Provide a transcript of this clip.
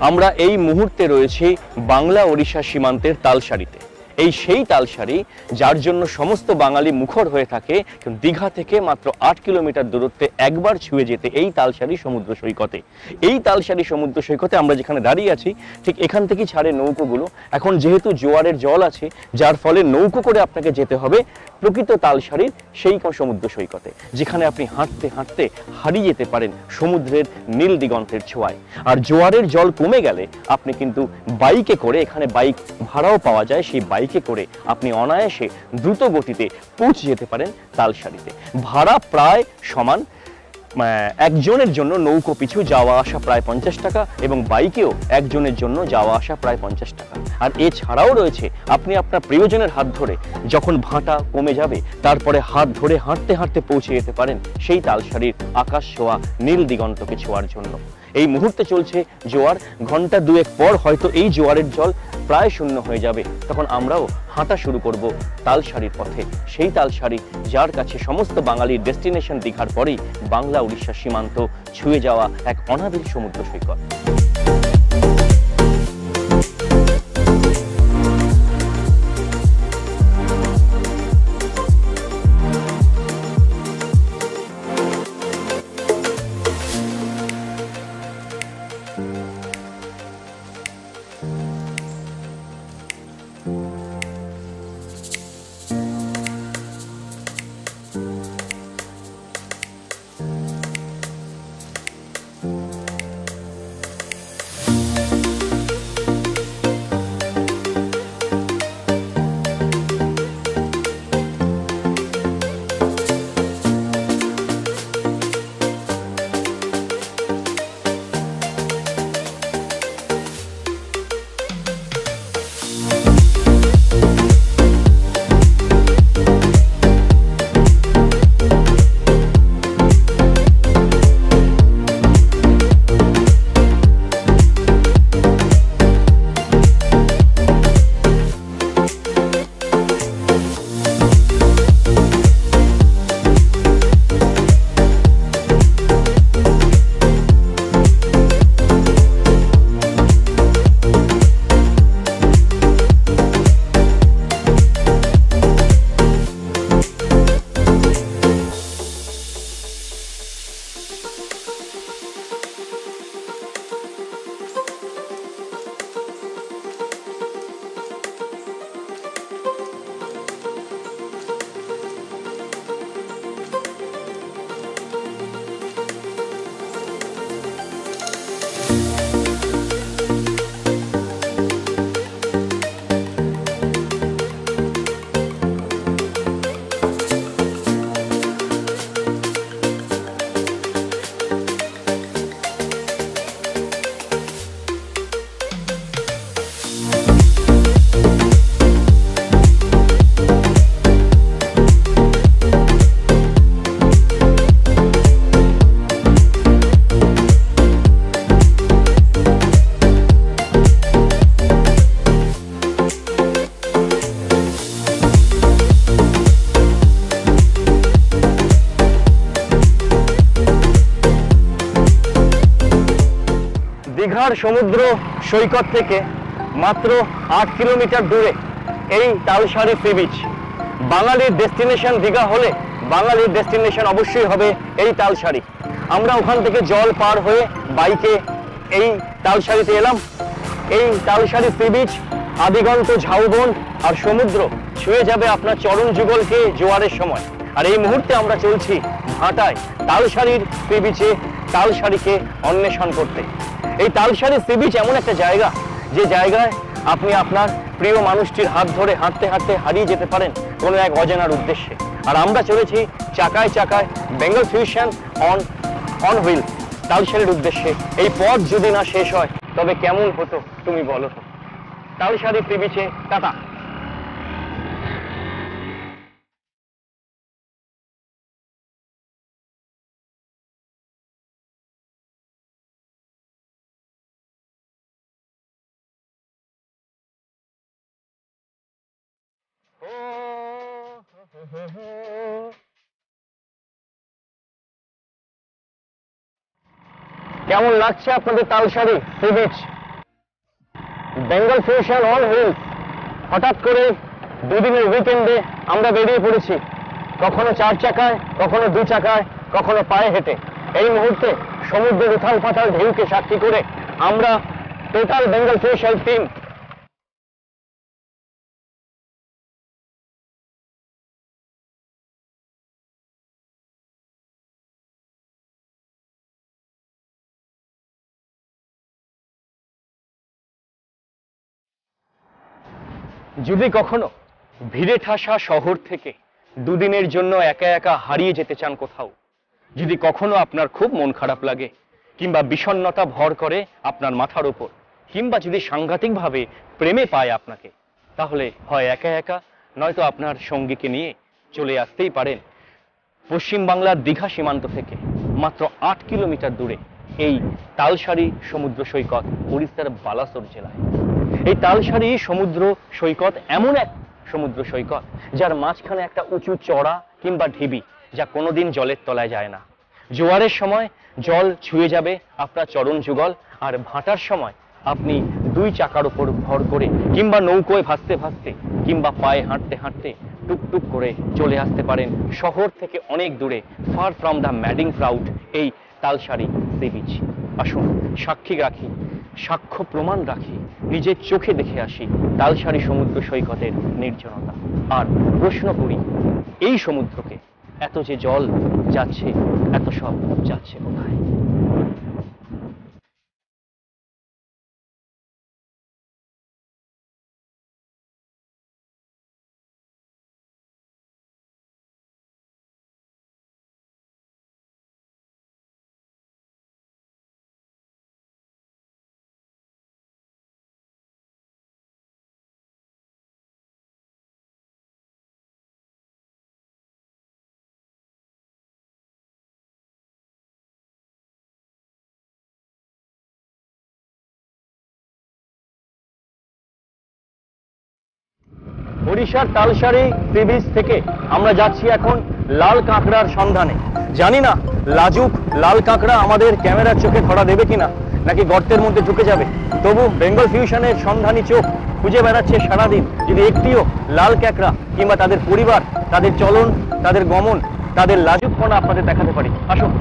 আমরা এই মুহূর্তে রয়েছি বাংলা ওড়িশা সীমান্তের তালসারিতে। এই সেই তালসারি যার জন্য সমস্ত বাঙালি মুখর হয়ে থাকে। দীঘা থেকে মাত্র 8 কিলোমিটার দূরত্বে একবার ছুঁয়ে যেতে এই তালসারি সমুদ্র সৈকতে। এই তালসারি সমুদ্র সৈকতে আমরা যেখানে দাঁড়িয়ে আছি ঠিক এখান থেকেই ছাড়ে নৌকোগুলো। এখন যেহেতু জোয়ারের জল আছে যার ফলে নৌকো করে আপনাকে যেতে হবে প্রকৃত তালসারির সেই সমুদ্র সৈকতে, যেখানে আপনি হাঁটতে হাঁটতে হারিয়ে যেতে পারেন সমুদ্রের নীল দিগন্তের ছোঁয়ায়। আর জোয়ারের জল কমে গেলে আপনি কিন্তু বাইকে করে, এখানে বাইক ভাড়াও পাওয়া যায়, সেই বাইকে করে আপনি অনায়াসে দ্রুত গতিতে পৌঁছে যেতে পারেন তালসারিতে। ভাড়া প্রায় সমান, একজনের জন্য নৌকো পিছু যাওয়া আসা প্রায় 50 টাকা এবং বাইকেও একজনের জন্য যাওয়া আসা প্রায় 50 টাকা। আর এছাড়াও রয়েছে আপনি আপনার প্রিয়জনের হাত ধরে যখন ভাটা কমে যাবে তারপরে হাত ধরে হাঁটতে হাঁটতে পৌঁছে যেতে পারেন সেই তালসারির আকাশ ছোঁয়া নীল দিগন্তকে ছোঁয়ার জন্য। এই মুহূর্তে চলছে জোয়ার, ঘন্টা দুয়েক পর হয়তো এই জোয়ারের জল প্রায় শূন্য হয়ে যাবে, তখন আমরাও হাঁটা শুরু করব তালসারির পথে। সেই তালসারি যার কাছে সমস্ত বাঙালির ডেস্টিনেশন দীঘার পরেই বাংলা উড়িষ্যা সীমান্ত ছুঁয়ে যাওয়া এক অনাবিল সমুদ্র সৈকত। দীঘার সমুদ্র সৈকত থেকে মাত্র 8 কিলোমিটার দূরে এই তালসারি সি বিচ। বাঙালির ডেস্টিনেশন দীঘা হলে বাঙালির ডেস্টিনেশন অবশ্যই হবে এই তালসারি। আমরা ওখান থেকে জল পার হয়ে বাইকে এই তালসারিতে এলাম। এই তালসারি সি বিচ আদিগন্ত ঝাউবন আর সমুদ্র ছুঁয়ে যাবে আপনার চরণ যুগলকে জোয়ারের সময়। আর এই মুহূর্তে আমরা চলছি ভাটায় তালসারির সি বিচে তালসারিকে অন্বেষণ করতে। এই তালসারি সি বিচ এমন একটা জায়গা যে জায়গায় আপনি আপনার প্রিয় মানুষটির হাত ধরে হাঁটতে হাঁটতে হারিয়ে যেতে পারেন কোনো এক অজানার উদ্দেশ্যে। আর আমরা চলেছি চাকায় চাকায় বেঙ্গল ফিউশন অন হুইল তালসারির উদ্দেশ্যে। এই পথ যদি না শেষ হয় তবে কেমন হতো তুমি বলো তো। তালসারি সি বিচে টাটা। কেমন লাগছে আপনাদের Talsari sea beach? Bengal fusion on wheels. হঠাৎ করে দুদিনের উইকেন্ডে আমরা বেরিয়ে পড়েছি, কখনো 4 চাকায়, কখনো 2 চাকায়, কখনো পায়ে হেঁটে। এই মুহূর্তে সমুদ্রের উথাল পাথাল ঢেউকে সাক্ষী করে আমরা টোটাল বেঙ্গল ফিউশন টিম যদি কখনো ভিড়ে ঠাসা শহর থেকে দুদিনের জন্য একা একা হারিয়ে যেতে চান কোথাও, যদি কখনো আপনার খুব মন খারাপ লাগে কিংবা বিষণ্ণতা ভর করে আপনার মাথার উপর, কিংবা যদি সাংঘাতিকভাবে প্রেমে পায় আপনাকে, তাহলে হয় একা একা নয়তো আপনার সঙ্গীকে নিয়ে চলে আসতেই পারেন পশ্চিমবাংলার দীঘা সীমান্ত থেকে মাত্র 8 কিলোমিটার দূরে এই তালসারি সমুদ্র সৈকত, উড়িষ্যার বালাসোর জেলায়। এই তালসারি সমুদ্র সৈকত এমন এক সমুদ্র সৈকত যার মাঝখানে একটা উঁচু চড়া কিংবা ঢিবি, যা কোনোদিন জলের তলায় যায় না। জোয়ারের সময় জল ছুঁয়ে যাবে আপনার চরণ যুগল, আর ভাটার সময় আপনি 2 চাকার উপর ভর করে কিংবা নৌকোয় ভাসতে ভাসতে কিংবা পায়ে হাঁটতে হাঁটতে টুকটুক করে চলে আসতে পারেন শহর থেকে অনেক দূরে, far from the madding crowd, এই তালসারি সি বিচ। আসুন সাক্ষী রাখি, সাক্ষ্য প্রমাণ রাখি, নিজের চোখে দেখে আসি তালসারি সমুদ্র সৈকতের নির্জনতা। আর প্রশ্ন করি, এই সমুদ্রকে এত যে জল যাচ্ছে, এত সব যাচ্ছে কোথায়? ওড়িশার তালসারি সি বিচ থেকে আমরা যাচ্ছি এখন লাল কাঁকড়ার সন্ধানে। জানি না লাজুক লাল কাঁকড়া আমাদের ক্যামেরার চোখে ধরা দেবে কিনা, নাকি গর্তের মধ্যে ঢুকে যাবে। তবু বেঙ্গল ফিউশনের সন্ধানী চোখ খুঁজে বেড়াচ্ছে সারাদিন, যদি একটিও লাল কাঁকড়া কিংবা তাদের পরিবার, তাদের চলন, তাদের গমন, তাদের লাজুকপনা আপনাদের দেখাতে পারি। আসুন।